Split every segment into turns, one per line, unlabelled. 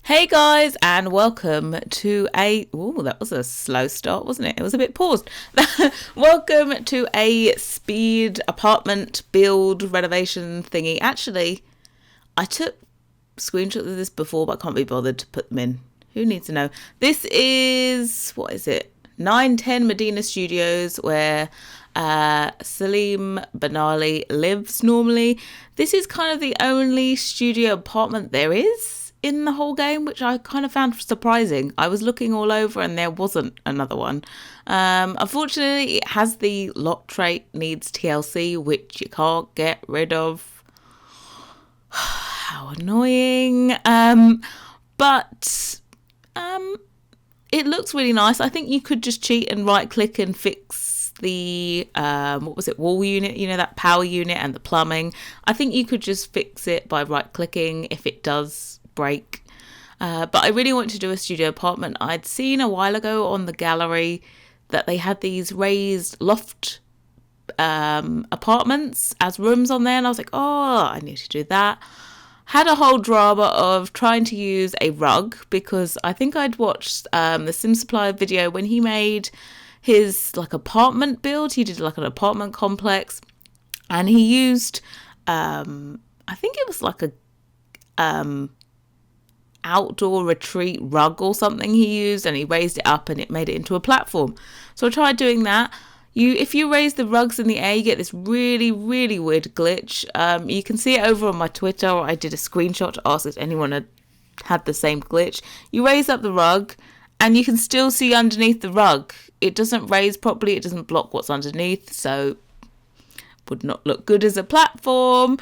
Hey guys, and welcome to that was a slow start, wasn't it? It was a bit paused. Welcome to a speed apartment build renovation thingy. Actually, I took screenshots of this before, but I can't be bothered to put them in. Who needs to know? This is, what is it? 910 Medina Studios, where Salim Banali lives normally. This is kind of the only studio apartment there is in the whole game, which I kind of found surprising. I was looking all over and there wasn't another one. Unfortunately, it has the lot trait needs TLC, which you can't get rid of. How annoying. But it looks really nice. I think you could just cheat and right click and fix the wall unit, that power unit and the plumbing. I think you could just fix it by right clicking if it does break. But I really want to do a studio apartment. I'd seen a while ago on the gallery that they had these raised loft apartments as rooms on there, and I was like, oh, I need to do that. Had a whole drama of trying to use a rug because I think I'd watched the Sim Supply video when he made his apartment build. He did an apartment complex, and he used I think it was a outdoor retreat rug or something he used, and he raised it up and it made it into a platform. So I tried doing that. If you raise the rugs in the air, you get this really, really weird glitch. You can see it over on my Twitter. I did a screenshot to ask if anyone had the same glitch. You raise up the rug and you can still see underneath the rug. It doesn't raise properly. It doesn't block what's underneath, so would not look good as a platform.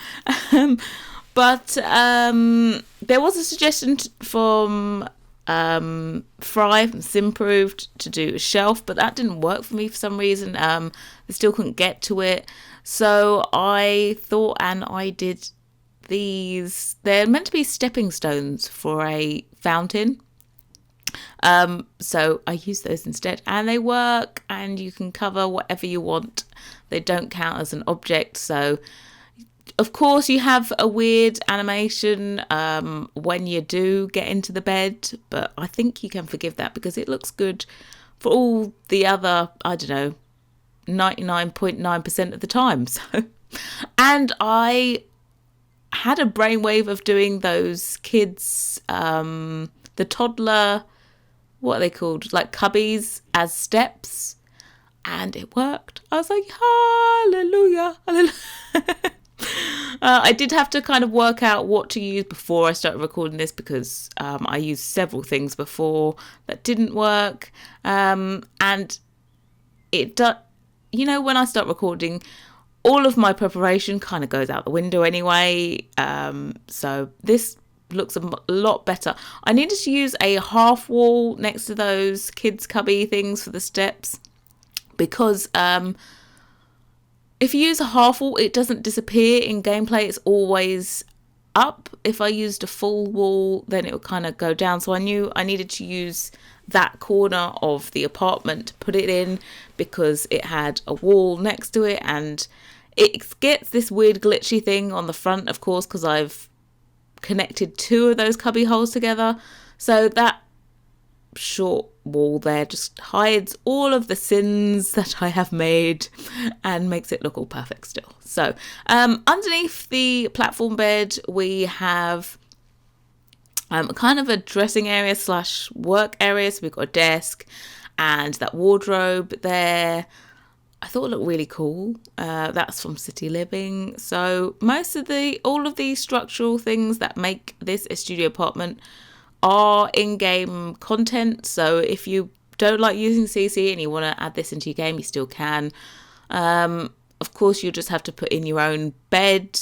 But there was a suggestion from Fry from Simproved to do a shelf, but that didn't work for me for some reason. I still couldn't get to it. So I thought, and I did these. They're meant to be stepping stones for a fountain. So I use those instead, and they work, and you can cover whatever you want. They don't count as an object, so of course you have a weird animation when you do get into the bed, but I think you can forgive that because it looks good for all the other, 99.9% of the time. So, and I had a brainwave of doing those kids, the toddler, what are they called? Like cubbies as steps, and it worked. I was like, hallelujah, hallelujah. I did have to kind of work out what to use before I started recording this because I used several things before that didn't work. And it does, when I start recording, all of my preparation kind of goes out the window anyway. So this looks a lot better. I needed to use a half wall next to those kids' cubby things for the steps because if you use a half wall, it doesn't disappear in gameplay. It's always up. If I used a full wall, then it would kind of go down. So I knew I needed to use that corner of the apartment to put it in because it had a wall next to it, and it gets this weird glitchy thing on the front, of course, because I've connected two of those cubby holes together. So that short wall there just hides all of the sins that I have made and makes it look all perfect still. So underneath the platform bed we have kind of a dressing area / work area. So we've got a desk and that wardrobe there. I thought it looked really cool. That's from City Living. So all of the structural things that make this a studio apartment are in-game content. So if you don't like using CC and you want to add this into your game, you still can. Of course, you'll just have to put in your own bed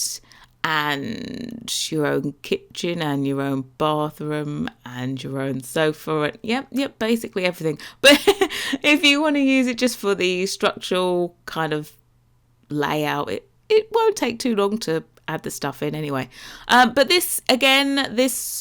and your own kitchen and your own bathroom and your own sofa. And yep, basically everything. But if you want to use it just for the structural kind of layout, it won't take too long to add the stuff in anyway. But this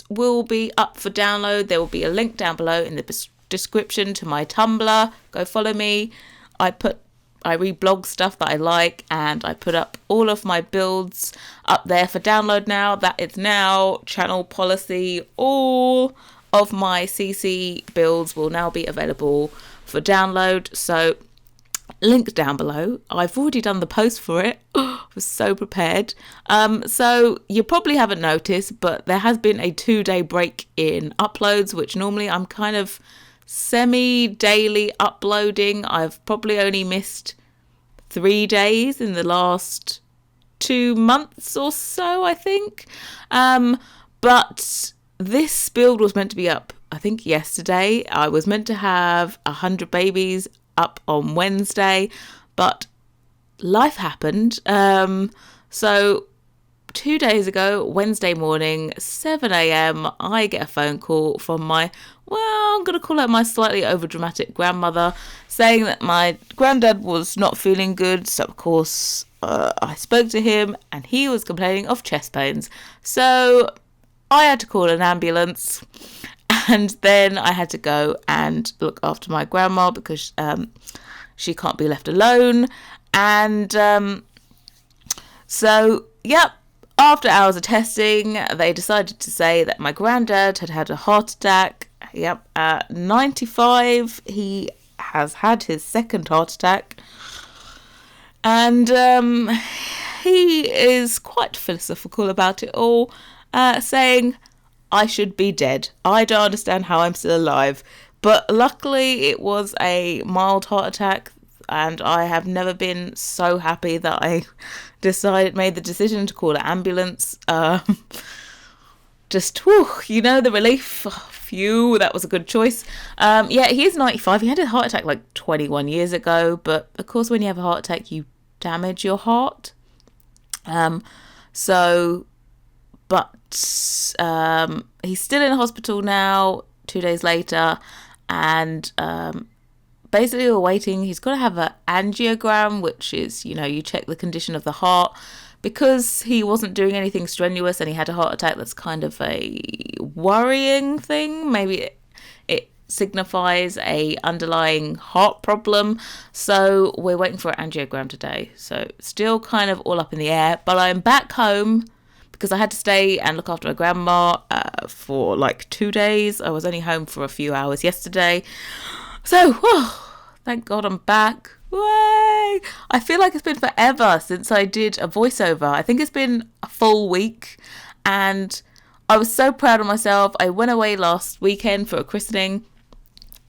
will be up for download. There will be a link down below in the description to my Tumblr. Go follow me. I put I reblog stuff that I like, and I put up all of my builds up there for download now. That it's now channel policy. All of my CC builds will now be available for download. So link down below. I've already done the post for it. I was so prepared. So you probably haven't noticed, but there has been a 2-day break in uploads, which normally I'm kind of semi-daily uploading. I've probably only missed 3 days in the last 2 months or so, I think. But this build was meant to be up, I think, yesterday. I was meant to have 100 babies up on Wednesday, but life happened. So 2 days ago, Wednesday morning, 7 a.m, I get a phone call from my, well, I'm going to call her my slightly overdramatic grandmother, saying that my granddad was not feeling good. So, of course, I spoke to him and he was complaining of chest pains. So I had to call an ambulance, and then I had to go and look after my grandma because she can't be left alone. And so, yep. After hours of testing, they decided to say that my granddad had had a heart attack. Yep, at 95, he has had his second heart attack. And he is quite philosophical about it all, saying, I should be dead. I don't understand how I'm still alive. But luckily, it was a mild heart attack, and I have never been so happy that I made the decision to call an ambulance. Just, whew, the relief. Oh, phew, that was a good choice. Yeah, he is 95. He had a heart attack like 21 years ago. But of course, when you have a heart attack, you damage your heart. But he's still in hospital now, 2 days later. And basically, we're waiting. He's got to have an angiogram, which is, you check the condition of the heart. Because he wasn't doing anything strenuous and he had a heart attack, that's kind of a worrying thing. Maybe it signifies a underlying heart problem. So we're waiting for an angiogram today. So still kind of all up in the air. But I'm back home because I had to stay and look after my grandma for like 2 days. I was only home for a few hours yesterday. So, thank God I'm back. Way! I feel like it's been forever since I did a voiceover. I think it's been a full week, and I was so proud of myself. I went away last weekend for a christening.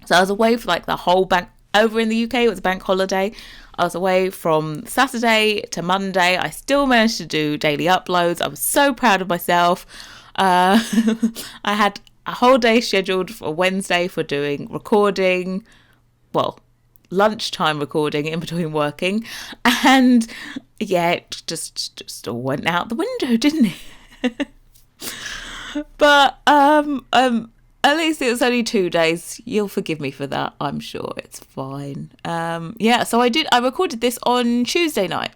So I was away for like the whole bank. Over in the UK, it was a bank holiday. I was away from Saturday to Monday. I still managed to do daily uploads. I was so proud of myself. I had a whole day scheduled for Wednesday for doing recording. Well, lunchtime recording in between working. And yeah, it just all went out the window, didn't it? But at least it was only 2 days. You'll forgive me for that. I'm sure it's fine. Yeah, so I recorded this on Tuesday night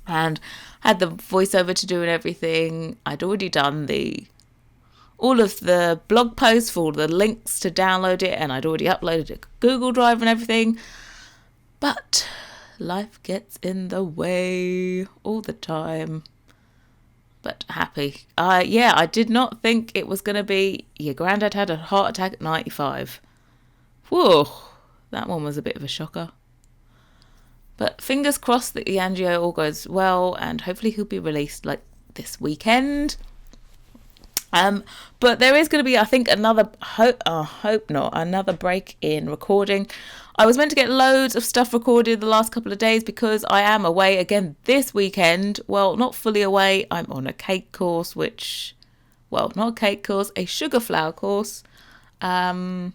and had the voiceover to do and everything. I'd already done all of the blog posts for all the links to download it, and I'd already uploaded it to Google Drive and everything. But life gets in the way all the time. But happy. Yeah, I did not think it was going to be, your granddad had a heart attack at 95. Whoa, that one was a bit of a shocker. But fingers crossed that the angio all goes well, and hopefully he'll be released like this weekend. But there is going to be, I think, another break in recording. I was meant to get loads of stuff recorded the last couple of days because I am away again this weekend. Well, not fully away. I'm on a cake course, not a cake course, a sugar flour course. But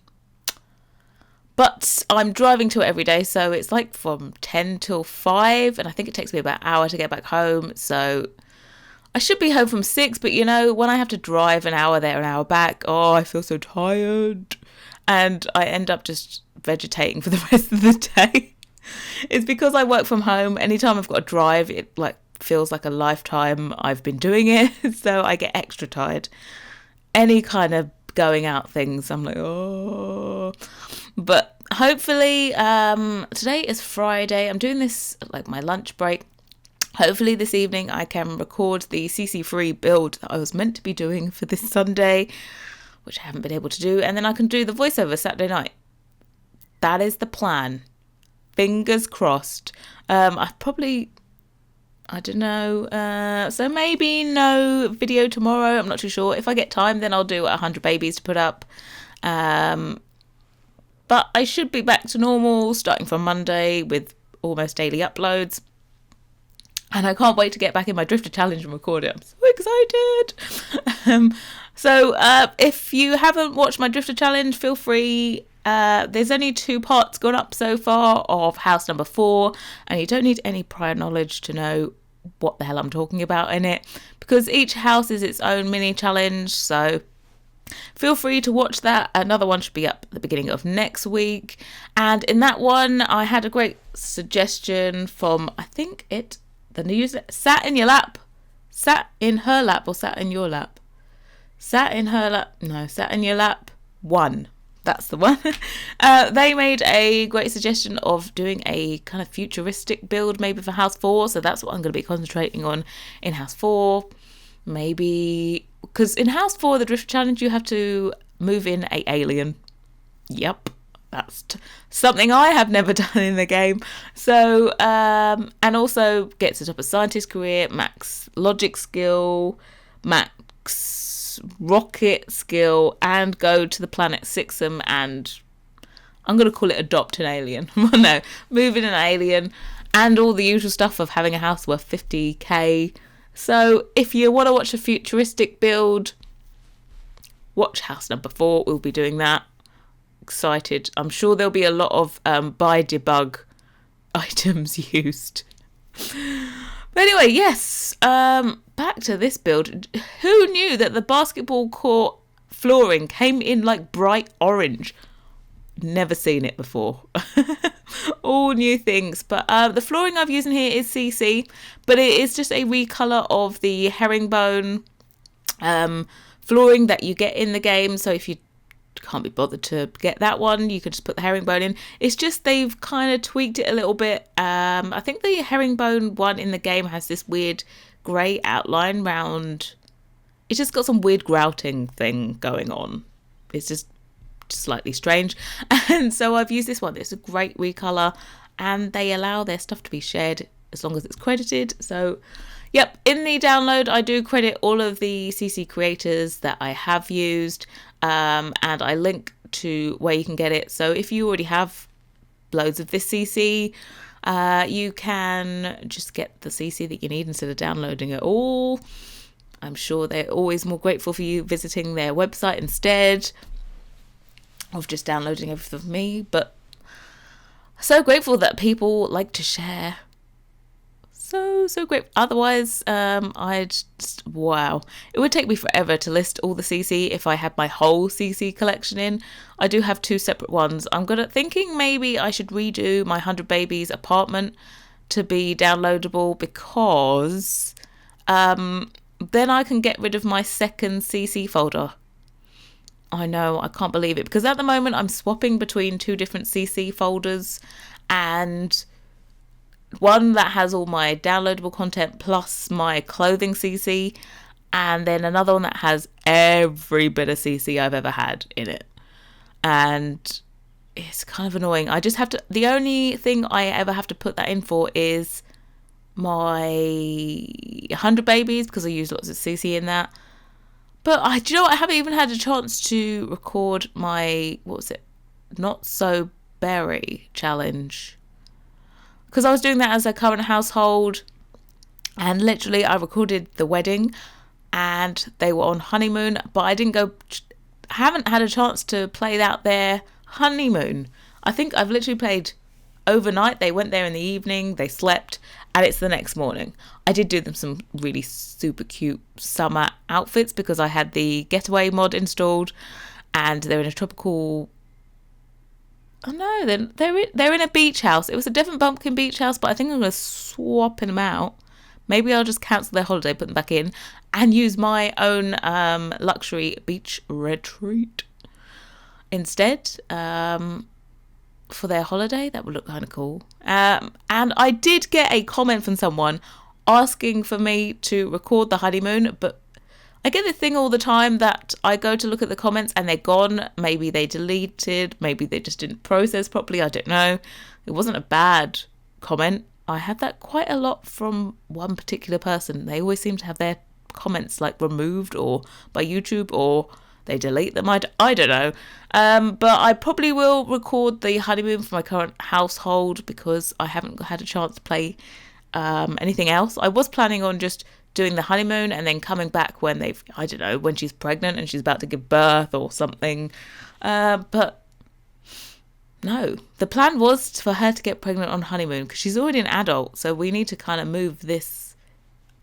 I'm driving to it every day, so it's like from 10 till 5, and I think it takes me about an hour to get back home. So I should be home from 6, but when I have to drive an hour there, an hour back, I feel so tired. And I end up just vegetating for the rest of the day. It's because I work from home. Anytime I've got to drive, it feels like a lifetime I've been doing it. So I get extra tired. Any kind of going out things, I'm like, oh. But hopefully, today is Friday. I'm doing this like my lunch break. Hopefully this evening I can record the CC free build that I was meant to be doing for this Sunday, which I haven't been able to do, and then I can do the voiceover Saturday night. That is the plan. Fingers crossed. I don't know. So maybe no video tomorrow. I'm not too sure. If I get time, then I'll do 100 babies to put up. But I should be back to normal starting from Monday with almost daily uploads. And I can't wait to get back in my Drifter Challenge and record it. I'm so excited. So if you haven't watched my Drifter Challenge, feel free. There's only 2 parts gone up so far of house number 4. And you don't need any prior knowledge to know what the hell I'm talking about in it. Because each house is its own mini challenge. So feel free to watch that. Another one should be up at the beginning of next week. And in that one, I had a great suggestion from, the news, sat in your lap, sat in her lap, or sat in your lap, sat in her lap, no, sat in your lap, 1. That's the one. They made a great suggestion of doing a kind of futuristic build maybe for House 4. So that's what I'm going to be concentrating on in House 4. Maybe, because in House 4, the Drift Challenge, you have to move in a alien. Yep. That's something I have never done in the game. So, and also gets it up a scientist career, max logic skill, max rocket skill, and go to the planet Sixum and I'm going to call it adopt an alien. No, move in an alien and all the usual stuff of having a house worth 50k. So if you want to watch a futuristic build, watch house number 4. We'll be doing that. Excited. I'm sure there'll be a lot of buy debug items used. But anyway, yes, back to this build. Who knew that the basketball court flooring came in like bright orange? Never seen it before. All new things. But the flooring I've used in here is CC, but it is just a recolor of the herringbone flooring that you get in the game. So if you can't be bothered to get that one, you could just put the herringbone in. It's just they've kind of tweaked it a little bit. I think the herringbone one in the game has this weird grey outline round. It's just got some weird grouting thing going on. It's just slightly strange. And so I've used this one. It's a great recolor and they allow their stuff to be shared as long as it's credited. So yep, in the download, I do credit all of the CC creators that I have used, and I link to where you can get it. So if you already have loads of this CC, you can just get the CC that you need instead of downloading it all. I'm sure they're always more grateful for you visiting their website instead of just downloading everything from me. But so grateful that people like to share. So great. Otherwise, wow. It would take me forever to list all the CC if I had my whole CC collection in. I do have 2 separate ones. I'm thinking maybe I should redo my 100 Babies apartment to be downloadable because then I can get rid of my second CC folder. I know, I can't believe it, because at the moment I'm swapping between 2 different CC folders, and one that has all my downloadable content plus my clothing CC, and then another one that has every bit of CC I've ever had in it. And it's kind of annoying. I just have to, the only thing I ever have to put that in for is my 100 Babies, because I use lots of CC in that. But do you know what? I haven't even had a chance to record my, Not So Berry challenge. Because I was doing that as a current household, and literally I recorded the wedding and they were on honeymoon, but I haven't had a chance to play out their honeymoon. I think I've literally played overnight. They went there in the evening, they slept, and it's the next morning. I did do them some really super cute summer outfits because I had the Getaway mod installed, and they're in a tropical... Oh no, they're in a beach house. It was a different pumpkin beach house, but I think I'm going to swap them out. Maybe I'll just cancel their holiday, put them back in, and use my own luxury beach retreat instead. for their holiday. That would look kind of cool. And I did get a comment from someone asking for me to record the honeymoon, but I get the thing all the time that I go to look at the comments and they're gone. Maybe they deleted, maybe they just didn't process properly. I don't know. It wasn't a bad comment. I had that quite a lot from one particular person. They always seem to have their comments like removed or by YouTube, or they delete them. I don't know. But I probably will record the honeymoon for my current household because I haven't had a chance to play anything else. I was planning on just doing the honeymoon and then coming back when when she's pregnant and she's about to give birth or something. But no, the plan was for her to get pregnant on honeymoon because she's already an adult. So we need to kind of move this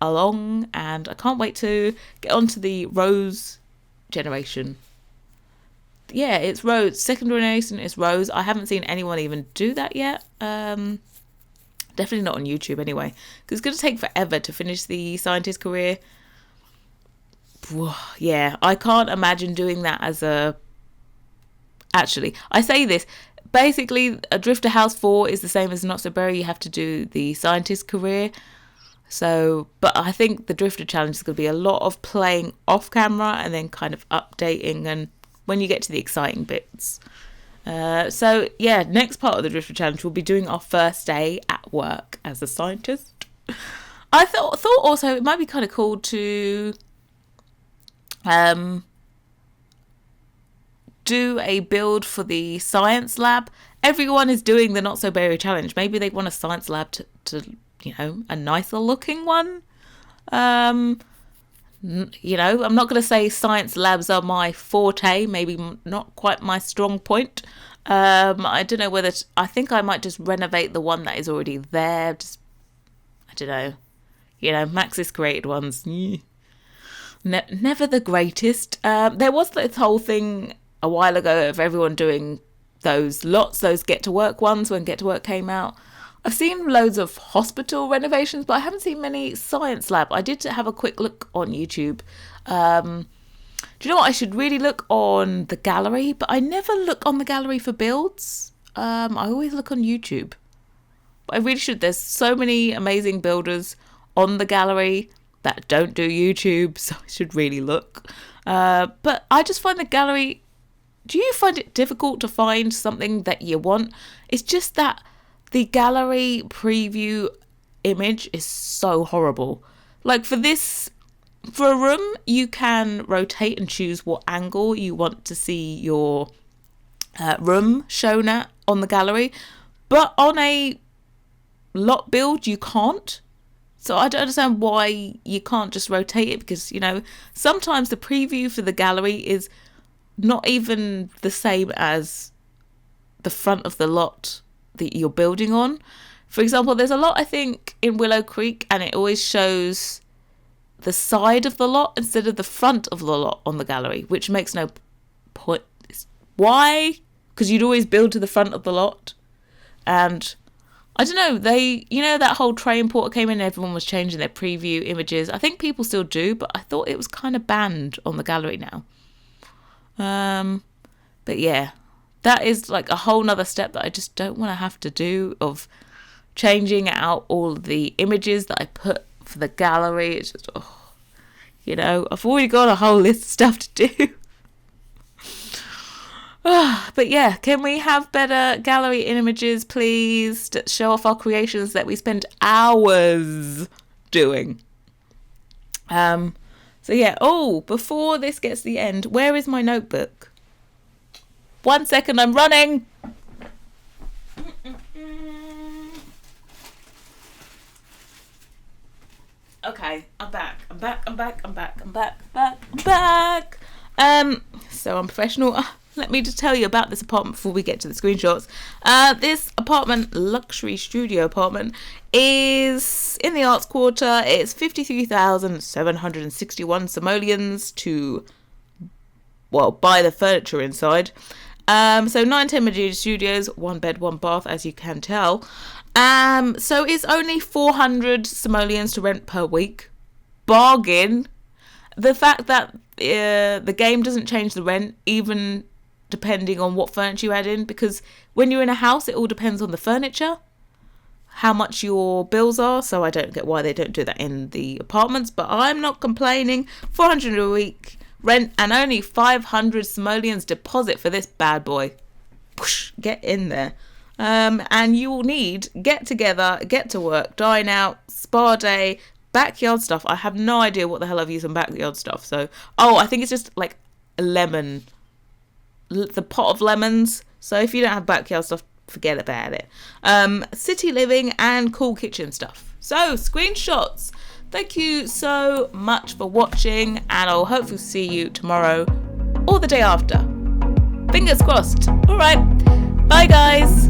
along, and I can't wait to get onto the Rose generation. Yeah, it's Rose. Second generation is Rose. I haven't seen anyone even do that yet. Definitely not on YouTube anyway, because it's going to take forever to finish the scientist career. Yeah, I can't imagine doing that as a... Actually, I say this. Basically, a Drifter House 4 is the same as Not So Berry. You have to do the scientist career. So, but I think the Drifter Challenge is going to be a lot of playing off camera and then kind of updating and when you get to the exciting bits. So yeah, next part of the Drifter Challenge we'll be doing our first day at work as a scientist. I thought also it might be kind of cool to do a build for the science lab. Everyone is doing the Not So Berry Challenge. Maybe they want a science lab to a nicer looking one. I'm not going to say science labs are my forte, maybe not quite my strong point. I don't know whether I think I might just renovate the one that is already there. I don't know. Max's created ones. Never the greatest. There was this whole thing a while ago of everyone doing those Get to Work ones when Get to Work came out. I've seen loads of hospital renovations, but I haven't seen many science lab. I did have a quick look on YouTube. Do you know what? I should really look on the gallery, but I never look on the gallery for builds. I always look on YouTube. But I really should. There's so many amazing builders on the gallery that don't do YouTube, so I should really look. But I just find the gallery... Do you find it difficult to find something that you want? It's just that the gallery preview image is so horrible. Like for a room, you can rotate and choose what angle you want to see your room shown at on the gallery. But on a lot build, you can't. So I don't understand why you can't just rotate it, because, sometimes the preview for the gallery is not even the same as the front of the lot that you're building on. For example, there's a lot, I think, in Willow Creek, and it always shows the side of the lot instead of the front of the lot on the gallery, which makes no point. Why? Because you'd always build to the front of the lot. And I don't know, that whole train porter came in and everyone was changing their preview images. I think people still do, but I thought it was kind of banned on the gallery now. But yeah, that is like a whole nother step that I just don't want to have to do, of changing out all the images that I put for the gallery. It's just, I've already got a whole list of stuff to do. But yeah, can we have better gallery images, please, to show off our creations that we spend hours doing? So yeah, before this gets to the end, where is my notebook? 1 second, I'm running. Okay, I'm back. So I'm professional. Let me just tell you about this apartment before we get to the screenshots. This apartment, luxury studio apartment, is in the Arts Quarter. It's 53,761 simoleons to, buy the furniture inside. So 910 Medina Studios, 1 bed, 1 bath, as you can tell. So it's only 400 simoleons to rent per week. Bargain. The fact that the game doesn't change the rent, even depending on what furniture you add in, because when you're in a house, it all depends on the furniture, how much your bills are. So I don't get why they don't do that in the apartments, but I'm not complaining. 400 a week rent and only 500 simoleons deposit for this bad boy. Whoosh, get in there. And you will need get together, get to work, dine out, spa day, backyard stuff. I have no idea what the hell I've used on backyard stuff. So, I think it's just like a lemon, the pot of lemons. So if you don't have backyard stuff, forget about it. City living and cool kitchen stuff. So screenshots. Thank you so much for watching, and I'll hopefully see you tomorrow or the day after. Fingers crossed. All right. Bye, guys.